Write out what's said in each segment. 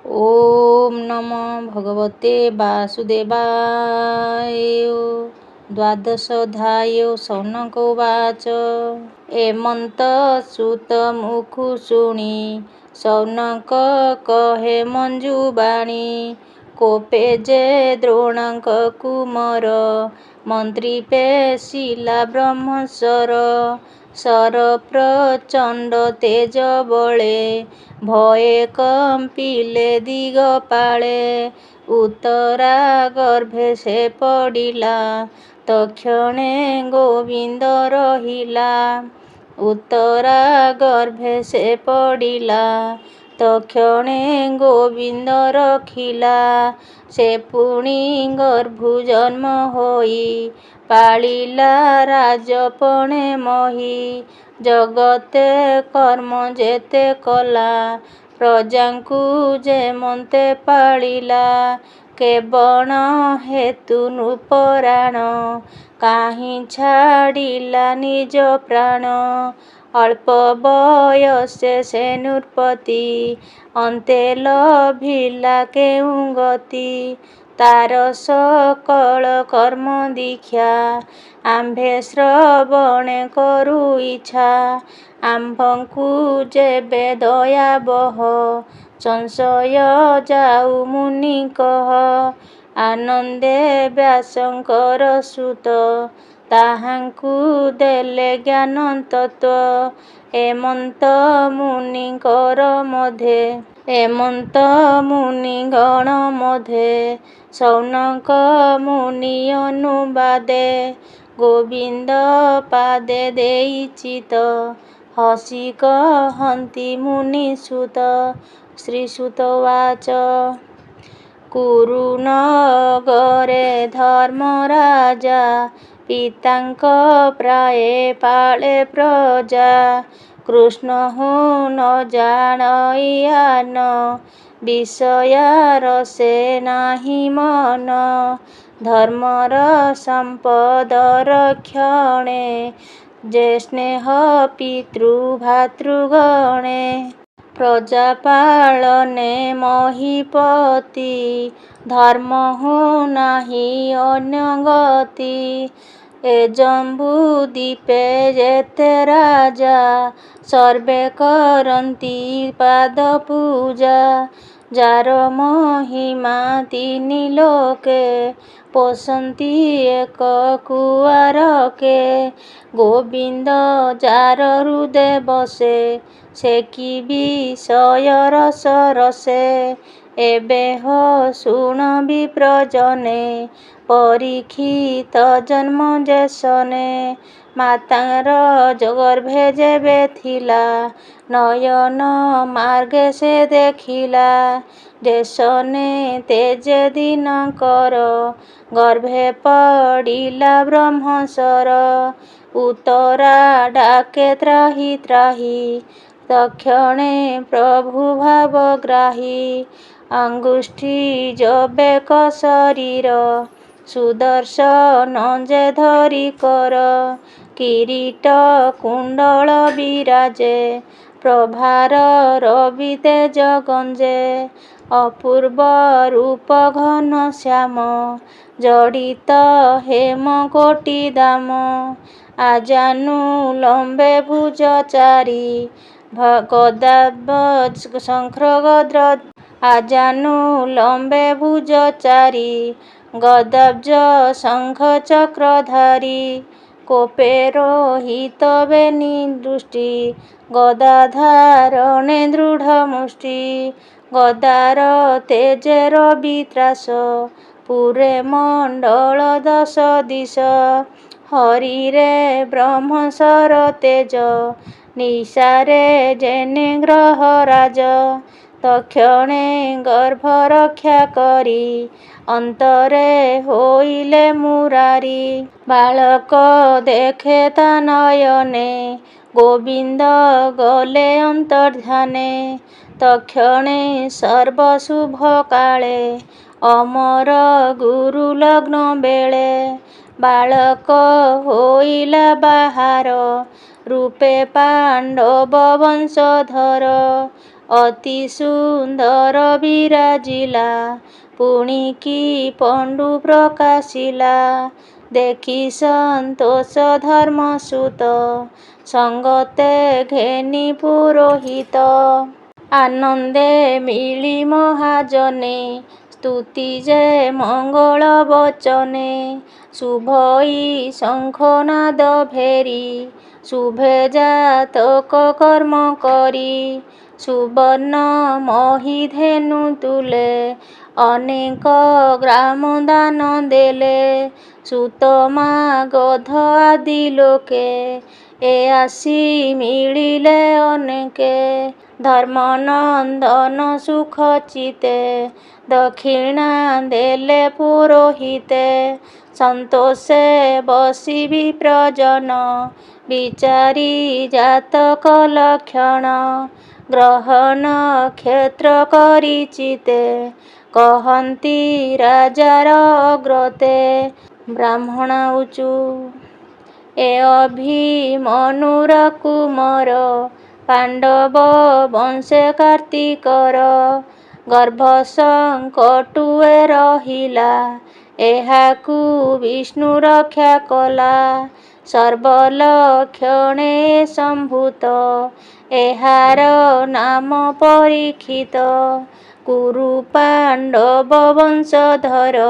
ओम नमो भगवते वासुदेवाय। द्वादशोऽध्याय शौनक उवाच। एमନ୍ତ सुत मुखु शुଣି ଶୌନକ କହେ ମଞ୍ଜୁବାଣୀ। କୋପେ ଯେ ଦ୍ରୋଣଙ୍କ କୁମର ମନ୍ତ୍ରୀ ପେଶିଲା ବ୍ରହ୍ମଶର। ଶର ପ୍ରଚଣ୍ଡ ତେଜ ବଳେ ଭୟେ କମ୍ପିଲେ ଦିଗପାଳେ। ଉତ୍ତରା ଗର୍ଭେ ସେ ପଡ଼ିଲା ତକ୍ଷଣେ ଗୋବିନ୍ଦ ରହିଲା। ଉତ୍ତରା ଗର୍ଭେ ସେ ପଡ଼ିଲା ତକ୍ଷଣେ ଗୋବିନ୍ଦ ରଖିଲା। ସେ ପୁଣି ଗର୍ଭୁ ଜନ୍ମ ହୋଇ ପାଳିଲା ରାଜପଣେ ମହି। ଜଗତେ କର୍ମ ଯେତେ କଲା ପ୍ରଜାଙ୍କୁ ଯେମନ୍ତେ ପାଳିଲା। କେବଳ ହେତୁ ନୃପରାଣ କାହିଁ ଛାଡ଼ିଲା ନିଜ ପ୍ରାଣ। ଅଳ୍ପ ବୟସେ ସେ ନୃପତି ଅନ୍ତେ ଲଭିଲା କେଉଁ ଗତି। ତାର ସକଳ କର୍ମ ଦୀକ୍ଷା ଆମ୍ଭେ ଶ୍ରବଣେ କରୁ ଇଚ୍ଛା। ଆମ୍ଭଙ୍କୁ ଯେବେ ଦୟାବହ ସଂଶୟ ଯାଉ ମୁନି କହ। ଆନନ୍ଦେ ବ୍ୟାସଙ୍କର ସୁତ ତାହାଙ୍କୁ ଦେଲେ ଜ୍ଞାନ ତତ୍ତ୍ୱ। ଏମନ୍ତ ମୁନିଗଣ ମଧ୍ୟେ ଶୌନକ ମୁନି ଅନୁବାଦେ। ଗୋବିନ୍ଦ ପାଦେ ଦେଇ ଚିତ ହସି କହନ୍ତି ମୁନିସୁତ। ଶ୍ରୀସୁତ ଉବାଚ। କୁରୁ ନଗରେ ଧର୍ମରାଜା ପିତାଙ୍କ ପ୍ରାୟେ ପାଳେ ପ୍ରଜା। କୃଷ୍ଣ ହୁ ନ ଜାଣଇ ଆନ ବିଷୟାର ସେ ନାହିଁ ମନ। ଧର୍ମର ସମ୍ପଦର କ୍ଷଣେ ଯେ ସ୍ନେହ ପିତୃ ଭାତୃଗଣେ। ପ୍ରଜା ପାଳନେ ମହୀପତି ଧର୍ମ ହୁ ନାହିଁ ଅନ୍ୟ ଗତି। ଏ ଜମ୍ବୁ ଦ୍ୱୀପେ ଯେତେ ରାଜା ସର୍ବେ କରନ୍ତି ପାଦ ପୂଜା। ଯାର ମହିମା ତିନି ଲୋକେ ପୋଷନ୍ତି ଏକ କୁଆରକେ। ଗୋବିନ୍ଦ ଯାର ହୃଦେ ବସେ ସେ କି ବିଷୟ ରସ ରସେ। ଏବେ ହୋ ଶୁଣ ବିପ୍ରଜନେ ପରୀକ୍ଷିତ ଜନ୍ମ ଯେସନେ। ମାତାର ଗର୍ଭେ ଯେବେ ଥିଲା ନୟନ ମାର୍ଗେ ସେ ଦେଖିଲା। ଯେସନେ ତେଜେ ଦିନକର ଗର୍ଭେ ପଡ଼ିଲା ବ୍ରହ୍ମଶର। ଉତ୍ତରା ଡାକେ ତ୍ରାହି ତ୍ରାହି ତକ୍ଷଣେ ପ୍ରଭୁ ଭାବଗ୍ରାହୀ। ଅଙ୍ଗୁଷ୍ଠି ଯବେକ ଶରୀର ସୁଦର୍ଶନ ଯେ ଧରି କର। କିରୀଟ କୁଣ୍ଡଳ ବିରାଜେ ପ୍ରଭାର ରବି ତେଜ ଗଞ୍ଜେ। ଅପୂର୍ବ ରୂପ ଘନ ଶ୍ୟାମ ଜଡ଼ିତ ହେମ କୋଟି ଦାମ। ଆଜାନୁ ଲମ୍ବେ ଭୁଜ ଚାରି ଗଦାବ୍ଜ ଶଙ୍ଖ ଗଦ୍ର। ଆଜାନୁ ଲମ୍ବେ ଭୁଜ ଚାରି ଗଦାବ୍ଜ ଶଙ୍ଖ ଚକ୍ରଧାରି। କୋପେ ରୋହିତ ବେନି ଦୃଷ୍ଟି ଗଦା ଧାରଣେ ଦୃଢ଼ ମୁଷ୍ଟି। ଗଦାର ତେଜେ ରବି ତ୍ରାସ ପୂରେ ମଣ୍ଡଳ ଦଶ ଦିଶ। ହରିରେ ବ୍ରହ୍ମଶର ତେଜ ନିଶାରେ ଯେନେ ଗ୍ରହରାଜ। ତକ୍ଷଣେ ଗର୍ଭ ରକ୍ଷା କରି ଅନ୍ତରେ ହୋଇଲେ ମୁରାରି। ବାଳକ ଦେଖେ ତା ନୟନେ ଗୋବିନ୍ଦ ଗଲେ ଅନ୍ତର୍ଦ୍ଧାନେ। ତକ୍ଷଣେ ସର୍ବ ଶୁଭ କାଳେ ଅମର ଗୁରୁ ଲଗ୍ନ ବେଳେ। ବାଳକ ହୋଇଲା ବାହାର ରୂପେ ପାଣ୍ଡବ ବଂଶଧର। ଅତି ସୁନ୍ଦର ବିରାଜିଲା, ପୁଣି କି ପଣ୍ଡୁ ପ୍ରକାଶିଲା। ଦେଖି ସନ୍ତୋଷ ଧର୍ମସୁତ, ସଙ୍ଗତେ ଘେନି ପୁରୋହିତ। ଆନନ୍ଦେ ମିଳି ମହାଜନେ, ସ୍ତୁତି ଯେ ମଙ୍ଗଳ ବଚନେ। ଶୁଭଇ ଶଙ୍ଖନାଦ ଭେରି, ଶୁଭେ ଜାତକ କର୍ମ କରି। ସୁବର୍ଣ୍ଣ ମହୀ ଧେନୁ ତୁଲେ, ଅନେକ ଗ୍ରାମ ଦାନ ଦେଲେ। ସୁତ ମା ଗଧ ଆଦି ଲୋକେ, ଏ ଆସି ମିଳିଲେ ଅନେକେ। ଧର୍ମନନ୍ଦନ ସୁଖ ଚିତ୍ତେ, ଦକ୍ଷିଣା ଦେଲେ ପୁରୋହିତେ। ସନ୍ତୋଷେ ବସି ବିପ୍ରଜନ, ବିଚାରି ଜାତକ ଲକ୍ଷଣ। ଗ୍ରହ ନକ୍ଷତ୍ର କରି ଚିତ୍ତେ, କହନ୍ତି ରାଜାର ଅଗ୍ରତେ। ବ୍ରାହ୍ମଣାଉଚୁ ଏ ଅଭିମନ୍ୟୁର କୁମର, ପାଣ୍ଡବ ବଂଶେ କାର୍ତ୍ତିକର। ଗର୍ଭ ସଙ୍କଟୁଏ ରହିଲା, ଏହାକୁ ବିଷ୍ଣୁ ରକ୍ଷା କଲା। ସର୍ବଲକ୍ଷଣେ ସମ୍ଭୂତ, ଏହାର ନାମ ପରୀକ୍ଷିତ। କୁରୁ ପାଣ୍ଡବ ବଂଶଧର,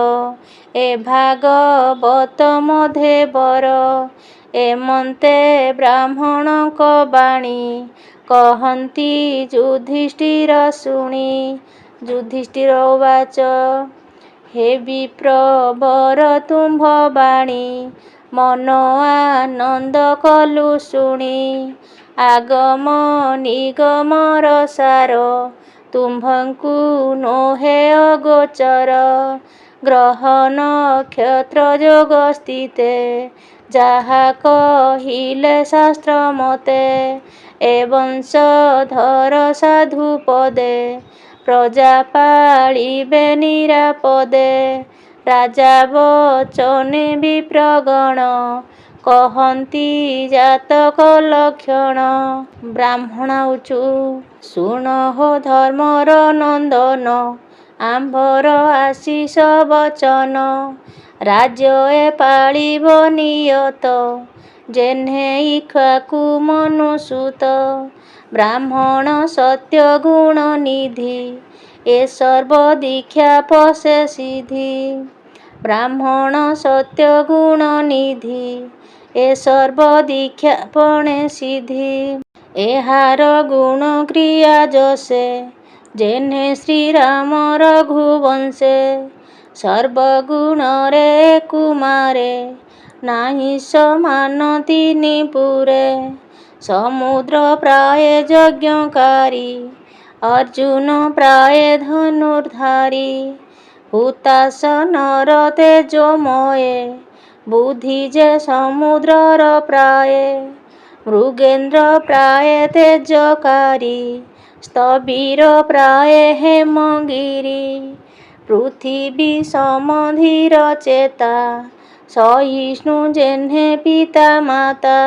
ଏ ଭାଗବତ ମଧେବର। ଏମନ୍ତେ ବ୍ରାହ୍ମଣଙ୍କ ବାଣୀ, କହନ୍ତି ଯୁଧିଷ୍ଠିର ଶୁଣି। ଯୁଧିଷ୍ଠିର ଉବାଚ, ହେ ବିପ୍ରବର ତୁମ୍ଭ ବାଣୀ, ମନ ଆନନ୍ଦ କଲୁ ଶୁଣି। ଆଗମ ନିଗମର ସାର, ତୁମ୍ଭଙ୍କୁ ନୋହେ ଅଗୋଚର। ଗ୍ରହ ନକ୍ଷତ୍ର ଯୋଗ ସ୍ଥିତେ, ଯାହା କହିଲେ ଶାସ୍ତ୍ର ମତେ। ଏ ବଂଶଧର ସାଧୁ ପଦେ, ପ୍ରଜା ପାଳିବେ ନିରାପଦେ। ରାଜା ବଚନେ ବିପ୍ରଗଣ, କହନ୍ତି ଜାତକ ଲକ୍ଷଣ। ବ୍ରାହ୍ମଣାଉଚୁ ଶୁଣ ହୋ ଧର୍ମର ନନ୍ଦନ, ଆମ୍ଭର ଆଶିଷ ବଚନ। ରାଜ୍ୟ ଏ ପାଳିବ ନିୟତ, ଯେହ୍ନେ ଇକ୍ଷ୍ୱାକୁ ମନୁ ସୁତ। ବ୍ରାହ୍ମଣ ସତ୍ୟ ଗୁଣ ନିଧି, ଏ ସର୍ବ ଦୀକ୍ଷା ପଶେ ସିଧି। ବ୍ରାହ୍ମଣ ସତ୍ୟ ଗୁଣ ନିଧି, ଏ ସର୍ବ ଦୀକ୍ଷା ପଣେ ସିଧି। ଏହାର ଗୁଣ କ୍ରିୟା ଯଶେ, ଯେହ୍ନେ ଶ୍ରୀରାମ ରଘୁବଂଶେ। ସର୍ବଗୁଣରେ କୁମାରେ, ନାହିଁ ସମାନ ତିନି ପୁରେ। ସମୁଦ୍ର ପ୍ରାୟେ ଯଜ୍ଞକାରୀ, ଅର୍ଜୁନ ପ୍ରାୟେ ଧନୁର୍ଧାରୀ। ହୁତାସନର ତେଜୋମୟେ, ବୁଦ୍ଧି ଯେ ସମୁଦ୍ରର ପ୍ରାୟେ। ମୃଗେନ୍ଦ୍ର ପ୍ରାୟେ ତେଜକାରୀ, ସ୍ଥବିର ପ୍ରାୟେ ହେମଗିରି। ପୃଥିବୀ ସମ ଧୀର ଚେତା, ସହିଷ୍ଣୁ ଯେହ୍ନେ ପିତା ମାତା।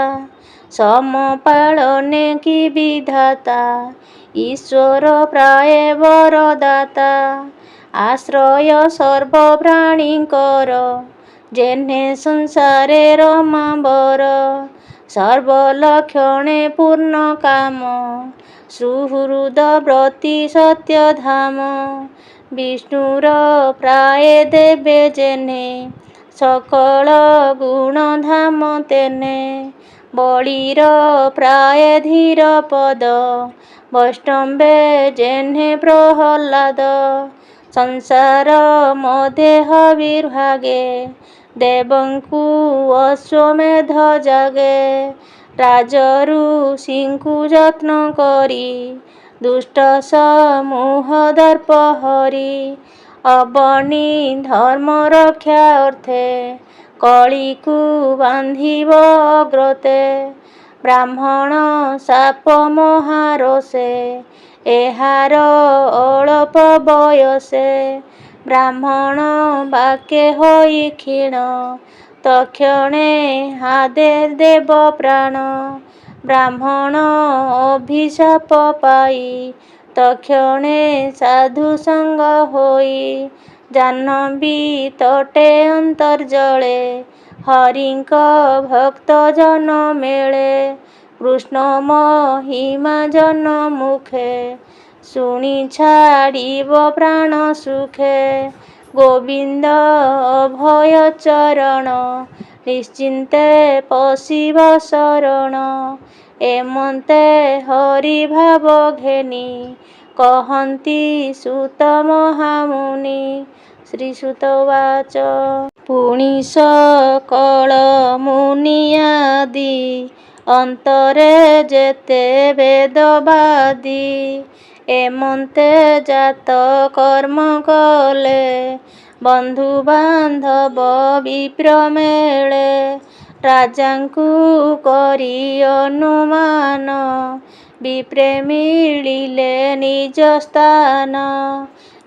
ସମ ପାଳନେ କି ବିଧାତା, ଈଶ୍ୱର ପ୍ରାୟେ ବରଦାତା। ଆଶ୍ରୟ ସର୍ବ ପ୍ରାଣୀଙ୍କର, ଯେହ୍ନେ ସଂସାରେ ରମାବର। ସର୍ବଲକ୍ଷଣେ ପୂର୍ଣ୍ଣ କାମ, ସୁହୃଦ ବ୍ରତୀ ସତ୍ୟଧାମ। ବିଷ୍ଣୁର ପ୍ରାୟେ ଦେବେ ଯେହ୍ନେ, ସକଳ ଗୁଣ ଧାମ ତେନେ। ବଳୀର ପ୍ରାୟେ ଧୀର ପଦ, ବୈଷ୍ଣବେ ଯେହ୍ନେ ପ୍ରହ୍ଲାଦ। ସଂସାର ମଧ୍ୟେ ହବିର୍ଭାଗେ, ଦେବଙ୍କୁ ଅଶ୍ୱମେଧ ଜାଗେ। ରାଜ ଋଷିଙ୍କୁ ଯତ୍ନ କରି, ଦୁଷ୍ଟ ସମୂହ ଦର୍ପ ହରି। ଅବନୀ ଧର୍ମ ରକ୍ଷା ଅର୍ଥେ, କଳିକୁ ବାନ୍ଧିବ ଅଗ୍ରତେ। ବ୍ରାହ୍ମଣ ଶାପ ମହାରୋଷେ, ଏହାର ଅଳପ ବୟସେ। ବ୍ରାହ୍ମଣ ବାକେ ହୋଇ କ୍ଷୀଣ, ତକ୍ଷଣେ ହାଦେ ଦେବ ପ୍ରାଣ। ବ୍ରାହ୍ମଣ ଅଭିଶାପ ପାଇ, ତକ୍ଷଣେ ସାଧୁ ସଙ୍ଗ ହୋଇ ଜାହ୍ନବୀ ତଟେ ଅନ୍ତର୍ଜଳେ ହରିଙ୍କ ଭକ୍ତ ଜନ ମେଳେ କୃଷ୍ଣ ମହିମା ଜନ ମୁଖେ ଶୁଣି ଛାଡ଼ିବ ପ୍ରାଣ ସୁଖେ ଗୋବିନ୍ଦ ଅଭୟ ଚରଣ ନିଶ୍ଚିନ୍ତେ ପଶିବ ଶରଣ ଏମନ୍ତେ ହରି ଭାବ ଘେନି କହନ୍ତି ସୁତ ମହାମୁନି। ଶ୍ରୀସୁତ ଉବାଚ ପୁଣି ସକଳ ମୁନିଆଦି ଅନ୍ତରେ ଯେତେ ବେଦବାଦୀ ଏମନ୍ତେ ଜାତ କର୍ମ କଲେ ବନ୍ଧୁ ବାନ୍ଧବ ବିପ୍ର ମେଳେ ରାଜାଙ୍କୁ କରି ଅନୁମାନ ବିପ୍ରେ ମିଳିଲେ ନିଜ ସ୍ଥାନ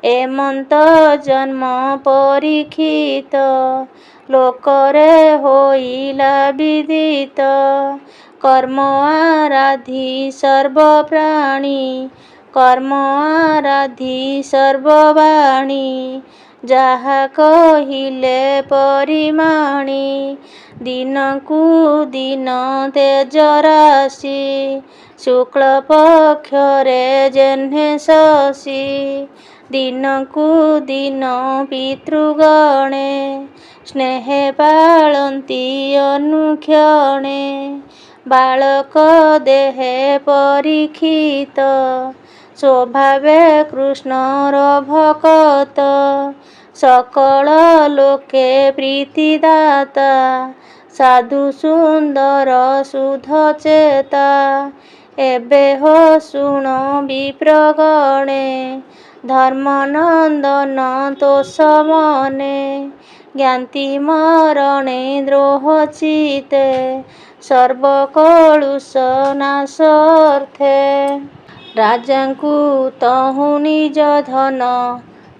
ଏମନ୍ତ ଜନ୍ମ ପରୀକ୍ଷିତ ଲୋକରେ ହୋଇଲା ବିଦିତ କର୍ମ ଆରାଧି ସର୍ବ ପ୍ରାଣୀ କର୍ମ ଆରାଧି ସର୍ବବାଣୀ ଯାହା କହିଲେ ପରିମାଣି ଦିନକୁ ଦିନ ତେଜ ରାଶି ଶୁକ୍ଳ ପକ୍ଷରେ ଯେହ୍ନେ ଶଶୀ ଦିନକୁ ଦିନ ପିତୃଗଣେ ସ୍ନେହେ ପାଳନ୍ତି ଅନୁକ୍ଷଣେ ବାଳକ ଦେହେ ପରୀକ୍ଷିତ ସ୍ୱଭାବେ କୃଷ୍ଣର ଭକତ ସକଳ ଲୋକେ ପ୍ରୀତିଦାତା ସାଧୁ ସୁନ୍ଦର ସୁଧ ଚେତା ଏବେ ହୋ ଶୁଣ ବିପ୍ରଗଣେ ଧର୍ମନନ୍ଦନ ତୋଷ ମନେ ଜ୍ଞାତି ମରଣେ ଦ୍ରୋହ ଚିତେ ସର୍ବ କଳୁଷ ନାଶ ଅର୍ଥେ ରାଜାଙ୍କୁ ତହୁଁ ନିଜ ଧନ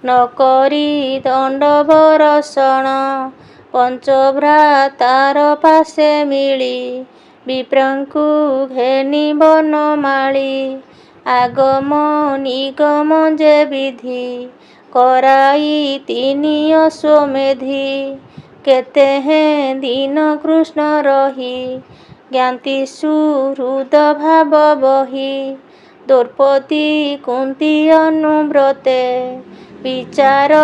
ନକରି ଦଣ୍ଡ ବରଷଣ ପଞ୍ଚଭ୍ରାତାର ପାଶେ ମିଳି ବିପ୍ରଙ୍କୁ ଘେନି ବନମାଳି ଆଗମ ନିଗମ ଯେ ବିଧି କରାଇ ତିନି ଅଶ୍ୱମେଧି କେତେ ହେଁ ଦିନ କୃଷ୍ଣ ରହି ଜ୍ଞାତି ସୁହୃଦ ଭାବ ବହି ଦ୍ରୌପଦୀ କୁନ୍ତୀ ଅନୁବ୍ରତେ ବିଚାର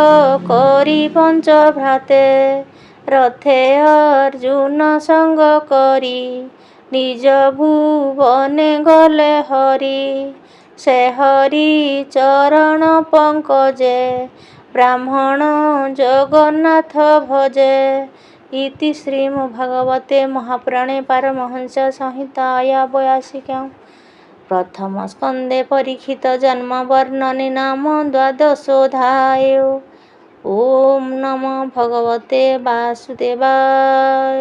କରି ପଞ୍ଚଭ୍ରାତେ ରଥେ ଅର୍ଜୁନ ସଙ୍ଗ କରି ନିଜ ଭୁବନେ ଗଲେ ହରି ସେ ହରି ଚରଣ ପଙ୍କଜେ ବ୍ରାହ୍ମଣ ଜଗନ୍ନାଥ ଭଜେ। ଇତି ଶ୍ରୀମଦ୍ଭାଗବତେ ମହାପୁରାଣେ ପାରମହଂସ ସଂହିତାୟା 82 ପ୍ରଥମ ସ୍କନ୍ଧେ ପରୀକ୍ଷିତ ଜନ୍ମ ବର୍ଣ୍ଣନେ ନାମ ଦ୍ୱାଦଶୋऽଧ୍ୟାୟ। ଓಂ ନମୋ ଭଗବତେ ବାସୁଦେବାୟ।